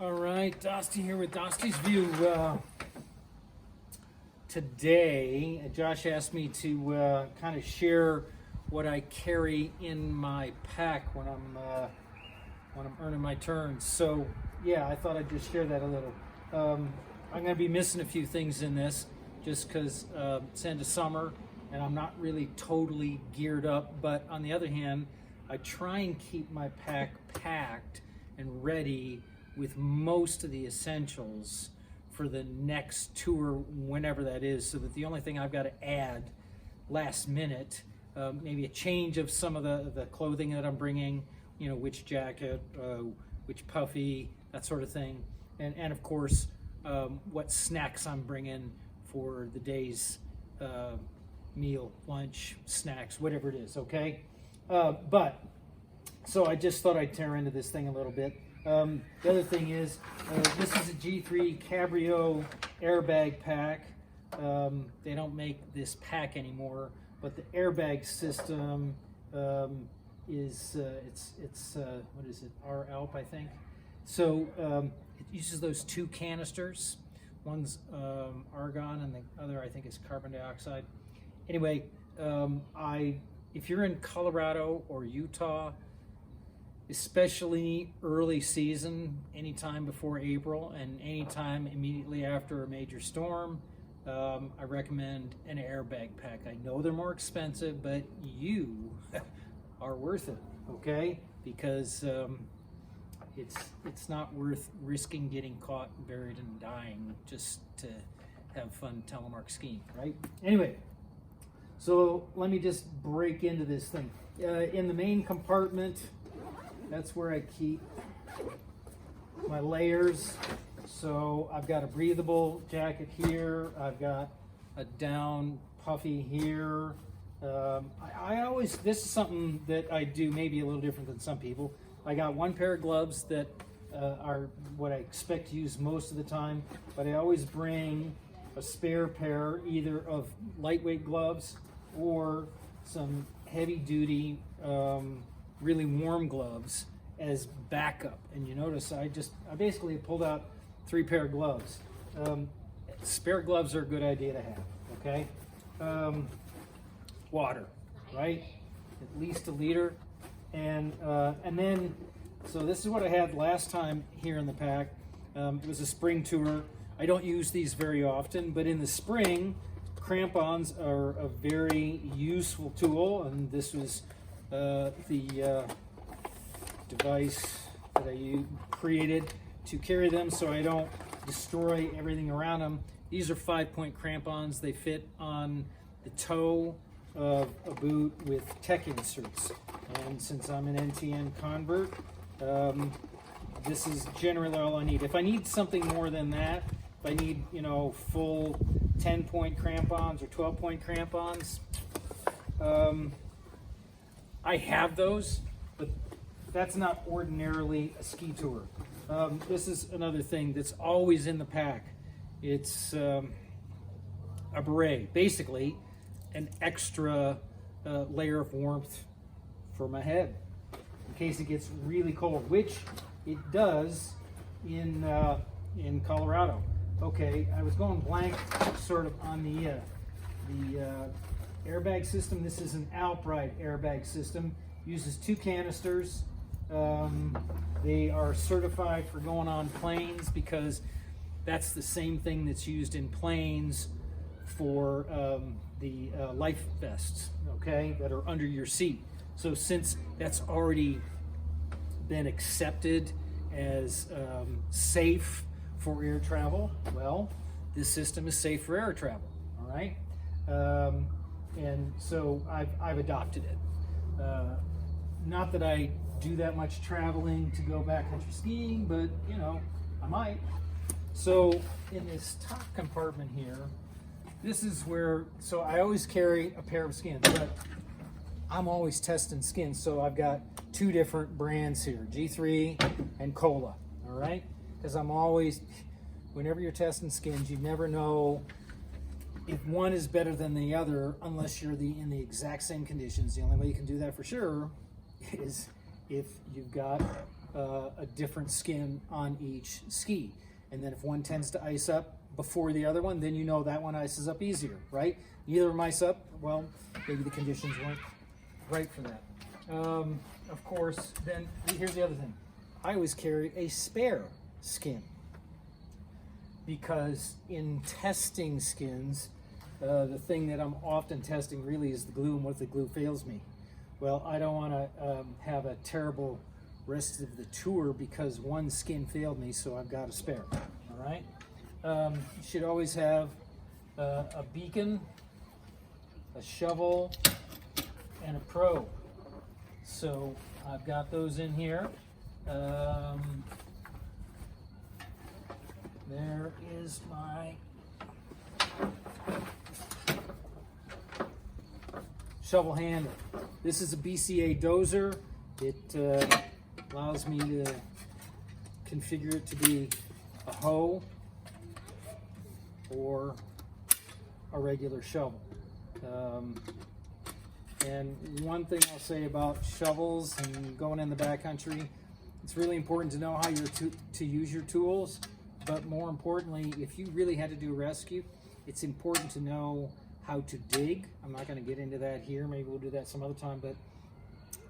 All right, Dostie here with Dostie's View. Today, Josh asked me to kind of share what I carry in my pack when I'm earning my turns. So yeah, I thought I'd just share that a little. I'm going to be missing a few things in this just because it's end of summer and I'm not really totally geared up. But on the other hand, I try and keep my pack packed and ready with most of the essentials for the next tour, whenever that is, so that the only thing I've got to add last minute, maybe a change of some of the clothing that I'm bringing, you know, which jacket, which puffy, that sort of thing, and of course, what snacks I'm bringing for the day's meal, lunch, snacks, whatever it is, okay? But, so I just thought I'd tear into this thing a little bit. The other thing is, this is a G3 Cabrio airbag pack. They don't make this pack anymore, but the airbag system is, what is it, R-Alp, I think. So it uses those two canisters. One's argon and the other, I think, is carbon dioxide. Anyway, if you're in Colorado or Utah, especially early season, anytime before April and anytime immediately after a major storm, I recommend an airbag pack. I know they're more expensive, but you are worth it, okay? Because it's not worth risking getting caught, buried, and dying just to have fun telemark skiing, right? Anyway, so let me just break into this thing. In the main compartment, that's where I keep my layers. So I've got a breathable jacket here. I've got a down puffy here. I always, this is something that I do maybe a little different than some people. I got one pair of gloves that are what I expect to use most of the time, but I always bring a spare pair either of lightweight gloves or some heavy duty really warm gloves as backup. And you notice I basically pulled out 3 pair of gloves. Spare gloves are a good idea to have, okay? Water, right? At least a liter. And then, so this is what I had last time here in the pack. It was a spring tour. I don't use these very often, but in the spring, crampons are a very useful tool, and this was the device that I created to carry them so I don't destroy everything around them. These are 5-point crampons. They fit on the toe of a boot with tech inserts. And since I'm an NTN convert, this is generally all I need. If I need something more than that, if I need, you know, full 10-point crampons or 12-point crampons, I have those, but that's not ordinarily a ski tour. This is another thing that's always in the pack. It's a beret, basically an extra layer of warmth for my head in case it gets really cold, which it does in Colorado. Okay, I was going blank sort of on the airbag system. This is an Alpride airbag system. Uses 2 canisters. They are certified for going on planes because that's the same thing that's used in planes for the life vests, okay, that are under your seat. So since that's already been accepted as safe for air travel, well, this system is safe for air travel, all right? And so I've adopted it. Not that I do that much traveling to go backcountry skiing, but you know, I might. So in this top compartment here, this is where, so I always carry a pair of skins, but I'm always testing skins. So I've got 2 different brands here, G3 and Cola, all right? Because I'm always, whenever you're testing skins, you never know if one is better than the other unless you're in the exact same conditions. The only way you can do that for sure is if you've got a different skin on each ski. And then if one tends to ice up before the other one, then you know that one ices up easier, right? Neither of them ice up, well, maybe the conditions weren't right for that. Of course, then here's the other thing. I always carry a spare skin, because in testing skins, the thing that I'm often testing really is the glue, and what if the glue fails me? Well, I don't want to have a terrible rest of the tour because one skin failed me, so I've got a spare, all right? You should always have a beacon, a shovel, and a probe. So I've got those in here. There is my shovel handle. This is a BCA dozer. It allows me to configure it to be a hoe or a regular shovel. And one thing I'll say about shovels and going in the backcountry, it's really important to know how you're to use your tools, but more importantly, if you really had to do a rescue, it's important to know how to dig. I'm not going to get into that here, maybe we'll do that some other time, but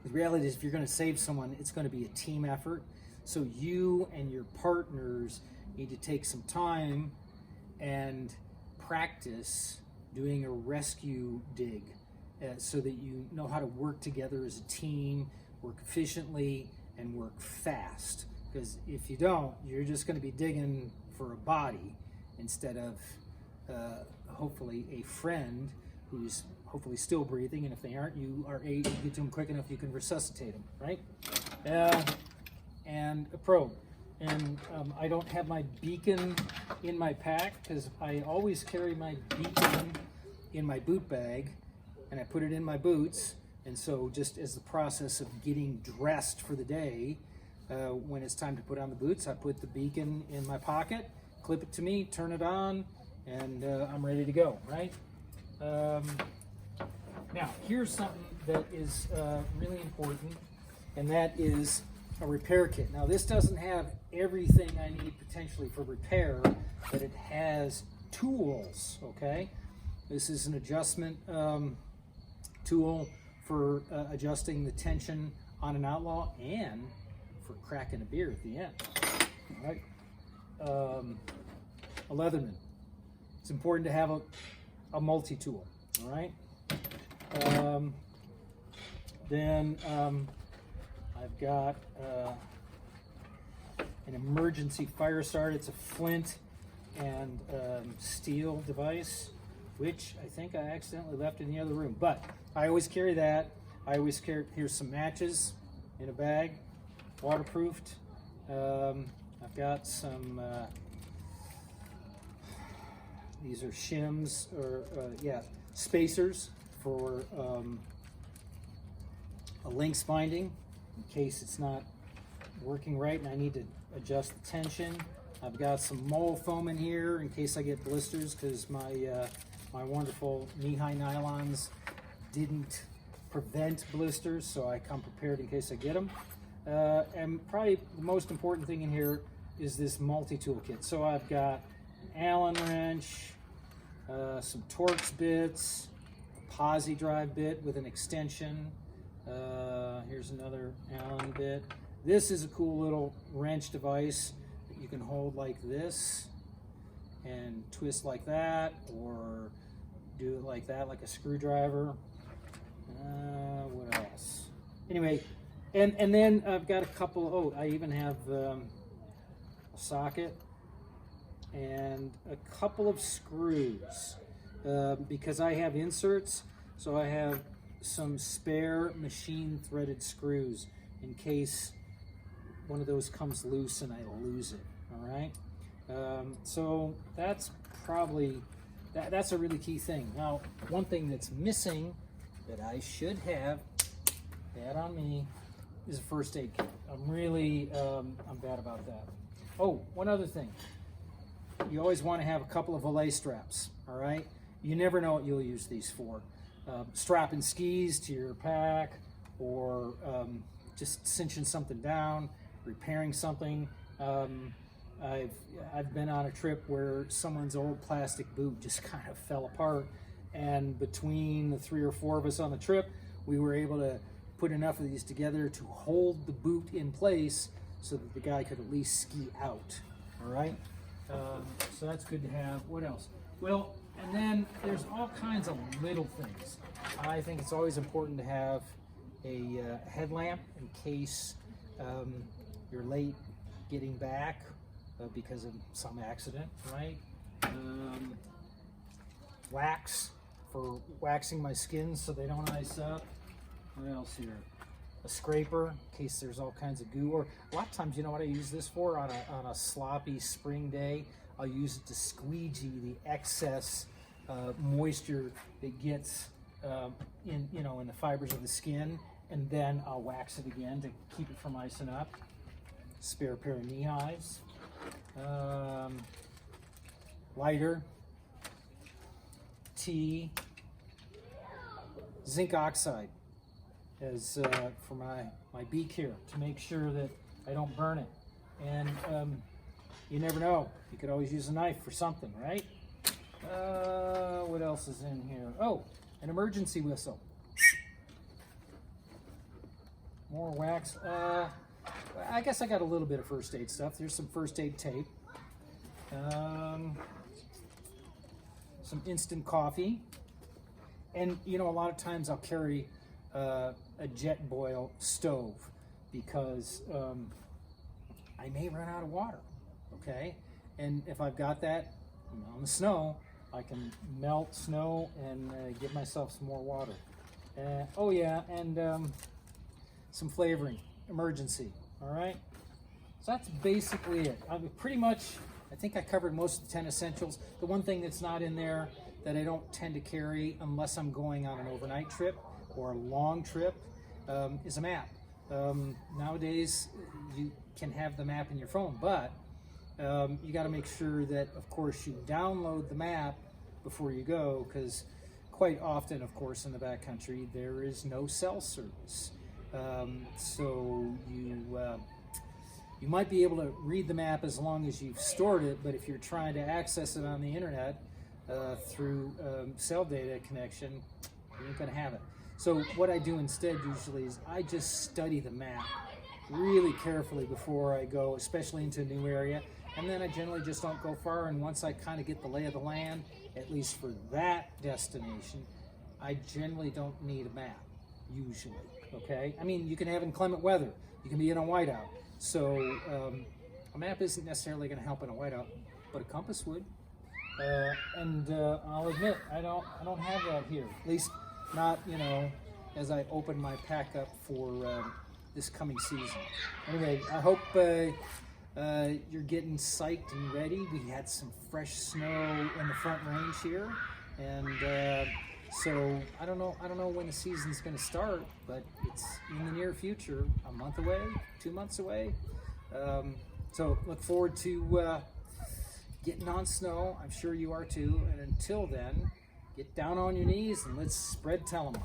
the reality is if you're going to save someone, it's going to be a team effort. So you and your partners need to take some time and practice doing a rescue dig so that you know how to work together as a team, work efficiently, and work fast. Because if you don't, you're just going to be digging for a body instead of hopefully a friend who's hopefully still breathing, and if they aren't, you are able to get to them quick enough you can resuscitate them, right? And a probe. And I don't have my beacon in my pack because I always carry my beacon in my boot bag, and I put it in my boots. And so just as the process of getting dressed for the day, when it's time to put on the boots, I put the beacon in my pocket, clip it to me, turn it on, and I'm ready to go, right? Now, here's something that is really important, and that is a repair kit. Now, this doesn't have everything I need potentially for repair, but it has tools, okay? This is an adjustment tool for adjusting the tension on an outlaw and for cracking a beer at the end, all right? A Leatherman. It's important to have a multi-tool, all right? Then I've got an emergency fire start. It's a flint and steel device, which I think I accidentally left in the other room, but I always carry that. I always carry, here's some matches in a bag, waterproofed. I've got some, these are shims, or spacers for a links binding in case it's not working right and I need to adjust the tension. I've got some mole foam in here in case I get blisters, because my wonderful knee-high nylons didn't prevent blisters, so I come prepared in case I get them. And probably the most important thing in here is this multi-tool kit. So I've got an Allen wrench, some Torx bits, a posi drive bit with an extension. Here's another Allen bit. This is a cool little wrench device that you can hold like this and twist like that, or do it like that, like a screwdriver. What else? Anyway, and then I've got a couple, I even have a socket and a couple of screws because I have inserts, so I have some spare machine threaded screws in case one of those comes loose and I lose it, all right? So that's probably, that's a really key thing. Now, one thing that's missing that I should have had on me is a first aid kit. I'm really, I'm bad about that. Oh, one other thing. You always want to have a couple of belay straps, all right? You never know what you'll use these for. Strapping skis to your pack, or just cinching something down. repairing something. I've been on a trip where someone's old plastic boot just kind of fell apart, and between the 3 or 4 of us on the trip, we were able to put enough of these together to hold the boot in place so that the guy could at least ski out. All right, so that's good to have. What else? Well, and then there's all kinds of little things. I think it's always important to have a headlamp in case you're late getting back because of some accident, right? Wax for waxing my skins so they don't ice up. What else here? A scraper in case there's all kinds of goo. Or a lot of times, you know what I use this for? On a sloppy spring day, I'll use it to squeegee the excess moisture that gets in the fibers of the skin, and then I'll wax it again to keep it from icing up. Spare pair of knee highs, lighter, tea, zinc oxide as for my beak here to make sure that I don't burn it. And you never know, you could always use a knife for something, right? What else is in here? Oh, an emergency whistle. More wax. I guess I got a little bit of first aid stuff. There's some first aid tape. Some instant coffee. And you know, a lot of times I'll carry a jet boil stove because I may run out of water, okay? And if I've got that on the snow, I can melt snow and give myself some more water. Oh yeah, and some flavoring, emergency, all right? So that's basically it. Pretty much, I think I covered most of the 10 essentials. The one thing that's not in there that I don't tend to carry unless I'm going on an overnight trip or a long trip is a map. Nowadays, you can have the map in your phone, but you got to make sure that, of course, you download the map before you go, because quite often, of course, in the backcountry, there is no cell service. So you might be able to read the map as long as you've stored it, but if you're trying to access it on the internet through cell data connection, you ain't gonna have it. So what I do instead usually is I just study the map really carefully before I go, especially into a new area, and then I generally just don't go far. And once I kind of get the lay of the land, at least for that destination, I generally don't need a map, usually, okay? I mean, you can have inclement weather, you can be in a whiteout, so a map isn't necessarily gonna help in a whiteout, but a compass would. And I'll admit, I don't have that here, at least not, you know, as I open my pack up for this coming season. Anyway, I hope you're getting psyched and ready. We had some fresh snow in the Front Range here, and so I don't know when the season's going to start, but it's in the near future, a month away, 2 months away. So look forward to getting on snow. I'm sure you are too. And until then, get down on your knees and let's spread Telemark.